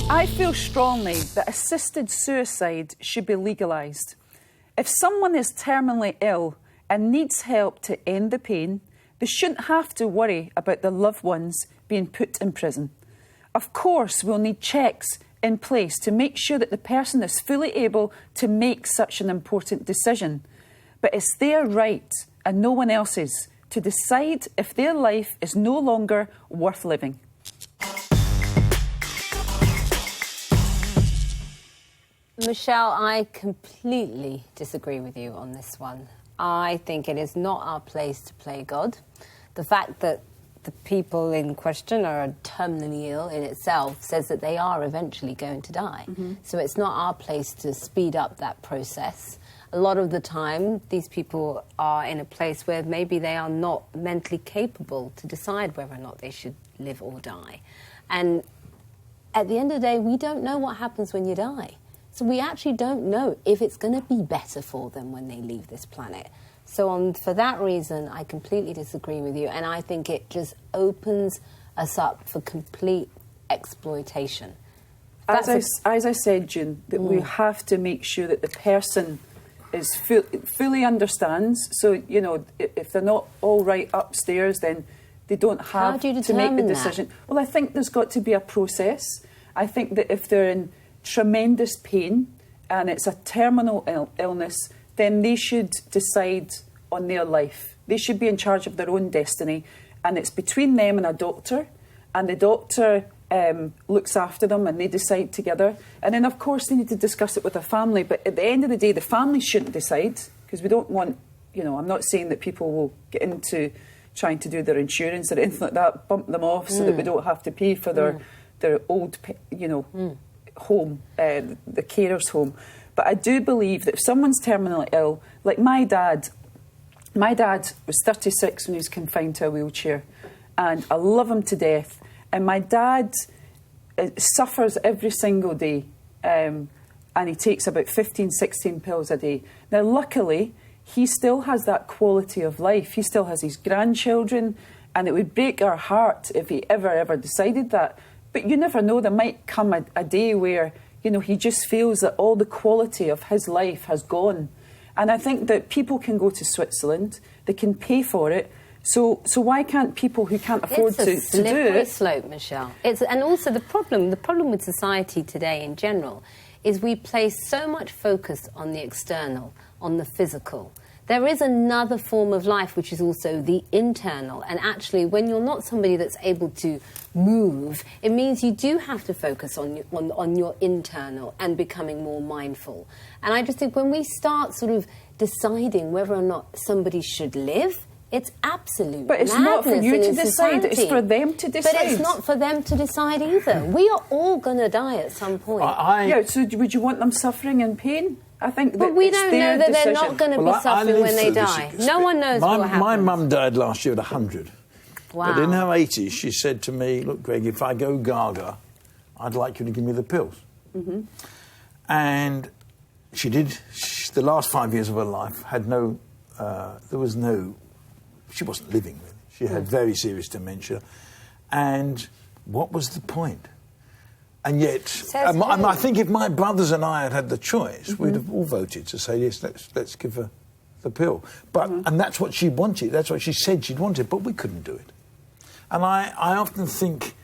I feel strongly that assisted suicide should be legalised. If someone is terminally ill and needs help to end the pain, they shouldn't have to worry about their loved ones being put in prison. Of course, we'll need checks in place to make sure that the person is fully able to make such an important decision. But it's their right, and no one else's, to decide if their life is no longer worth living. Michelle, I completely disagree with you on this one. I think it is not our place to play God. The fact that the people in question are terminally ill in itself says that they are eventually going to die. So it's not our place to speed up that process. A lot of the time, these people are in a place where maybe they are not mentally capable to decide whether or not they should live or die. And at the end of the day, we don't know what happens when you die. So we actually don't know if it's going to be better for them when they leave this planet. So for that reason, I completely disagree with you, and I think it just opens us up for complete exploitation. As I said, June, that we have to make sure that the person is fully understands. So, you know, if they're not all right upstairs, then they don't have to make the decision. That? Well, I think there's got to be a process. I think that if they're in tremendous pain and it's a terminal illness, then they should decide on their life. They should be in charge of their own destiny, and it's between them and a doctor, and the doctor looks after them and they decide together. And then, of course, they need to discuss it with their family, but at the end of the day, the family shouldn't decide, because we don't want, you know, I'm not saying that people will get into trying to do their insurance or anything like that, bump them off so that we don't have to pay for their old, you know, home, the carer's home. But I do believe that if someone's terminally ill, like my dad was 36 when he was confined to a wheelchair, and I love him to death. And my dad suffers every single day, and he takes about 15, 16 pills a day. Now, luckily, he still has that quality of life. He still has his grandchildren, and it would break our heart if he ever decided that. But you never know, there might come a day where, you know, he just feels that all the quality of his life has gone. And I think that people can go to Switzerland, they can pay for it. So why can't people who can't afford to do it? It's a slippery slope, Michelle. And also the problem with society today in general is we place so much focus on the external, on the physical. There is another form of life which is also the internal. And actually, when you're not somebody that's able to move, it means you do have to focus on your internal and becoming more mindful. And I just think when we start sort of deciding whether or not somebody should live, it's absolute But it's not for you to decide, it's for them to decide. But it's not for them to decide either. We are all going to die at some point. Yeah, so would you want them suffering in pain? I think that but we don't know that they're not going to be suffering when they die. No one knows what happens. My mum died last year at 100. Wow. But in her 80s, she said to me, look, Greg, if I go gaga, I'd like you to give me the pills. And she did. The last 5 years of her life had no... She wasn't living, really. She had very serious dementia. And what was the point? And yet, I think if my brothers and I had had the choice, we'd have all voted to say, yes, let's give her the pill. But and that's what she wanted. That's what she said she'd wanted, but we couldn't do it. And I often think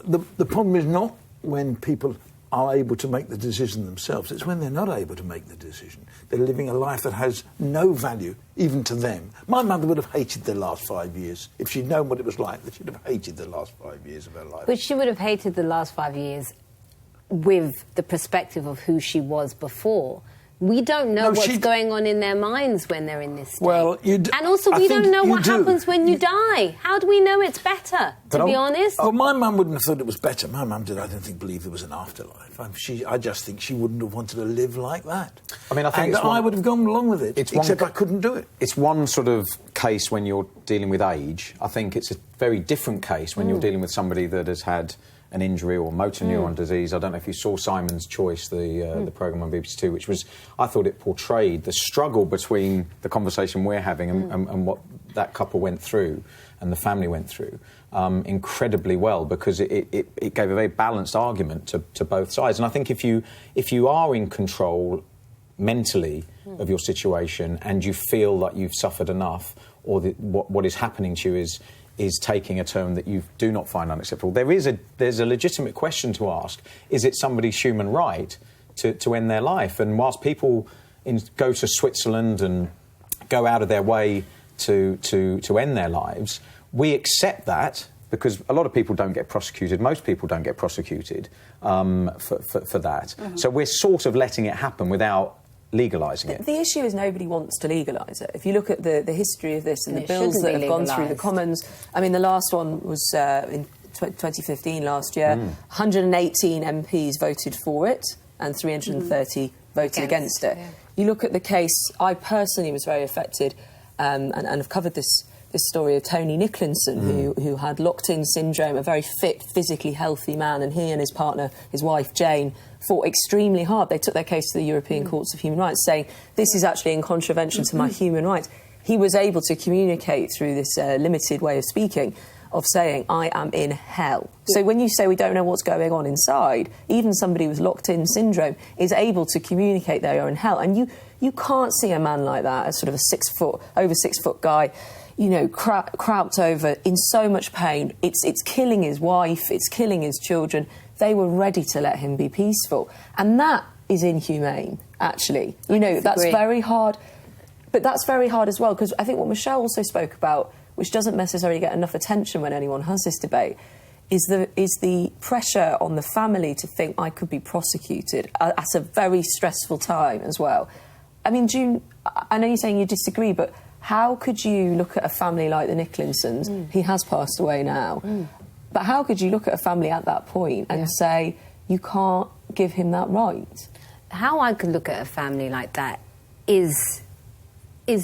the problem is not when people are able to make the decision themselves. It's when they're not able to make the decision. They're living a life that has no value, even to them. My mother would have hated the last 5 years. If she'd known what it was like, that she'd have hated the last 5 years of her life. But she would have hated the last 5 years with the perspective of who she was before. We don't know what's going on in their minds when they're in this state. Well, and also, we don't know what happens when you die. How do we know it's better, to be honest? Oh, my mum wouldn't have thought it was better. My mum did, I don't think, believe there was an afterlife. I just think she wouldn't have wanted to live like that. I mean, I think I would have gone along with it, except I couldn't do it. It's one sort of case when you're dealing with age. I think it's a very different case when you're dealing with somebody that has had an injury or motor neuron disease. I don't know if you saw Simon's Choice, the programme on BBC Two, which was, I thought it portrayed the struggle between the conversation we're having and what that couple went through and the family went through incredibly well, because it gave a very balanced argument to both sides. And I think if you are in control mentally of your situation and you feel like you've suffered enough, or what is happening to you is taking a turn that you do not find unacceptable, there's a legitimate question to ask: is it somebody's human right to end their life? And whilst people go to Switzerland and go out of their way to end their lives, we accept that, because a lot of people don't get prosecuted. Most people don't get prosecuted for that. Mm-hmm. So we're sort of letting it happen without legalising it. The issue is nobody wants to legalise it. If you look at the history of this and the bills that have gone through the Commons, I mean, the last one was in 2015, last year. 118 MPs voted for it and 330 voted against it. Yeah. You look at the case, I personally was very affected and have covered this story of Tony Nicholson, who had locked-in syndrome, a very fit, physically healthy man, and he and his partner, his wife Jane, fought extremely hard. They took their case to the European Courts of Human Rights, saying, this is actually in contravention to my human rights. He was able to communicate through this limited way of speaking, of saying, I am in hell. Yeah. So when you say we don't know what's going on inside, even somebody with locked-in syndrome is able to communicate they are in hell. And you can't see a man like that, as sort of a over 6 foot guy, you know, crouched over in so much pain. It's killing his wife, it's killing his children. They were ready to let him be peaceful. And that is inhumane, actually. You know, that's very hard. But that's very hard as well, because I think what Michelle also spoke about, which doesn't necessarily get enough attention when anyone has this debate, is the pressure on the family to think I could be prosecuted at a very stressful time as well. I mean, June, I know you're saying you disagree, but how could you look at a family like the Nicholsons? He has passed away now. But how could you look at a family at that point and say, you can't give him that right? How I could look at a family like that is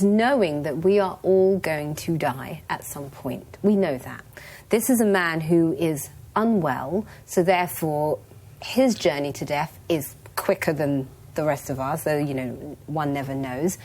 knowing that we are all going to die at some point. We know that. This is a man who is unwell, so therefore his journey to death is quicker than the rest of us, though, you know, one never knows.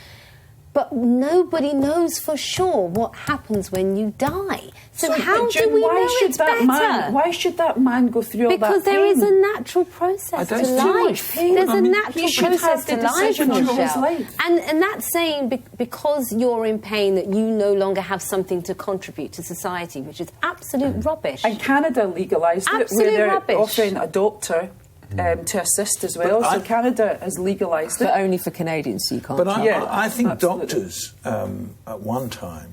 But nobody knows for sure what happens when you die. So how do we know it's better? Why should that man go through all that pain? Because there is a natural process to life. There's a natural process to life, Michelle. And that's saying because you're in pain that you no longer have something to contribute to society, which is absolute rubbish. And Canada legalised it, where they're offering a doctor to assist as well. So Canada has legalised it. But only for Canadians, so you can't. But I think doctors at one time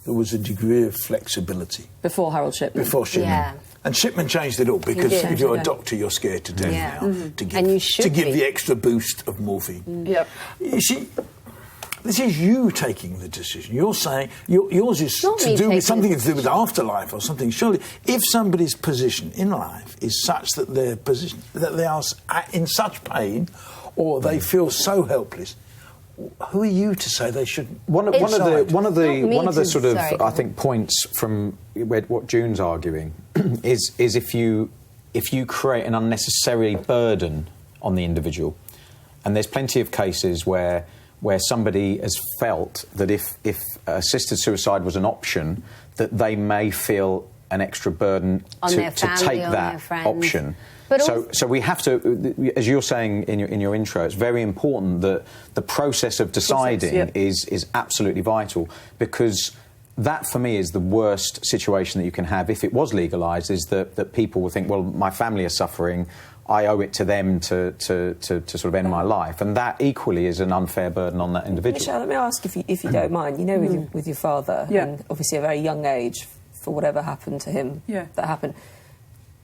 there was a degree of flexibility. Before Harold Shipman. Before Shipman. Yeah. And Shipman changed it all, because if you're a doctor, you're scared to death now to give the extra boost of morphine. Yep. You see, this is you taking the decision. You're saying yours is to do with something to do with afterlife or something. Surely, if somebody's position in life is such that they are in such pain, or they feel so helpless, who are you to say they shouldn't? One of the sort of I think points from what June's arguing is if you create an unnecessary burden on the individual, and there's plenty of cases where somebody has felt that if assisted suicide was an option, that they may feel an extra burden to take that option. So we have to, as you're saying in your intro, it's very important that the process of deciding is absolutely vital, because that, for me, is the worst situation that you can have if it was legalised, is that people will think, well, my family are suffering, I owe it to them to sort of end my life, and that equally is an unfair burden on that individual. Michelle, let me ask if you don't mind. You know, with your father, and obviously a very young age for whatever happened to him that happened.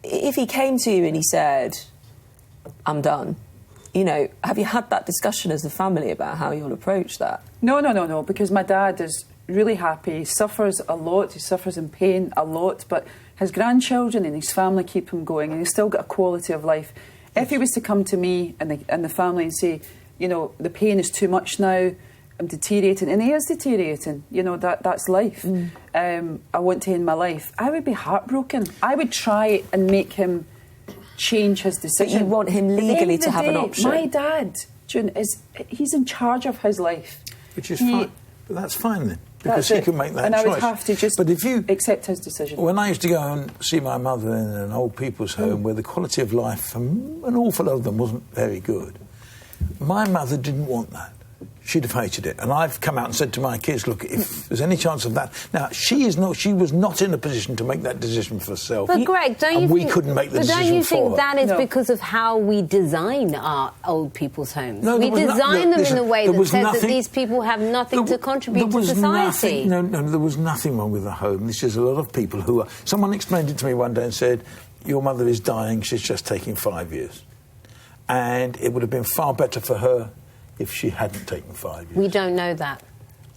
If he came to you and he said, I'm done, you know, have you had that discussion as a family about how you'll approach that? No, because my dad is really happy. He suffers a lot, he suffers in pain a lot, but his grandchildren and his family keep him going, and he's still got a quality of life. If he was to come to me and the family and say, you know, the pain is too much now, I'm deteriorating, and he is deteriorating, you know, that's life. I want to end my life. I would be heartbroken. I would try and make him change his decision. But you want him legally to have an option. My dad, June, he's in charge of his life. Which is fine. But that's fine then. because he can make that and choice. I would have to just but if you accept his decision. When I used to go and see my mother in an old people's home where the quality of life for an awful lot of them wasn't very good, my mother didn't want that. She'd have hated it. And I've come out and said to my kids, look, if there's any chance of that... Now, she was not in a position to make that decision for herself. But Greg, we couldn't make the decision for her. But don't you think that is because of how we design our old people's homes? No, we design them in a way that says that these people have nothing to contribute to society. No, there was nothing wrong with the home. This is a lot of people who are... Someone explained it to me one day and said, your mother is dying, she's just taking 5 years. And it would have been far better for her if she hadn't taken 5 years. We don't know that.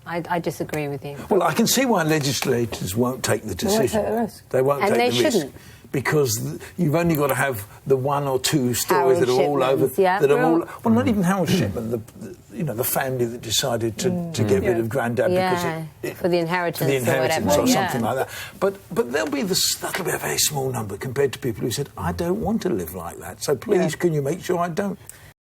I disagree with you. Well, I can see why legislators won't take the decision. They won't take the risk. They won't take the risk. And they shouldn't. Because you've only got to have the one or two stories Harold that are all over... Yeah, that are all, well, not even Harold Shipman, the family that decided to get rid of Grandad because for the inheritance or something like that. But that'll be a very small number compared to people who said, I don't want to live like that, so please can you make sure I don't?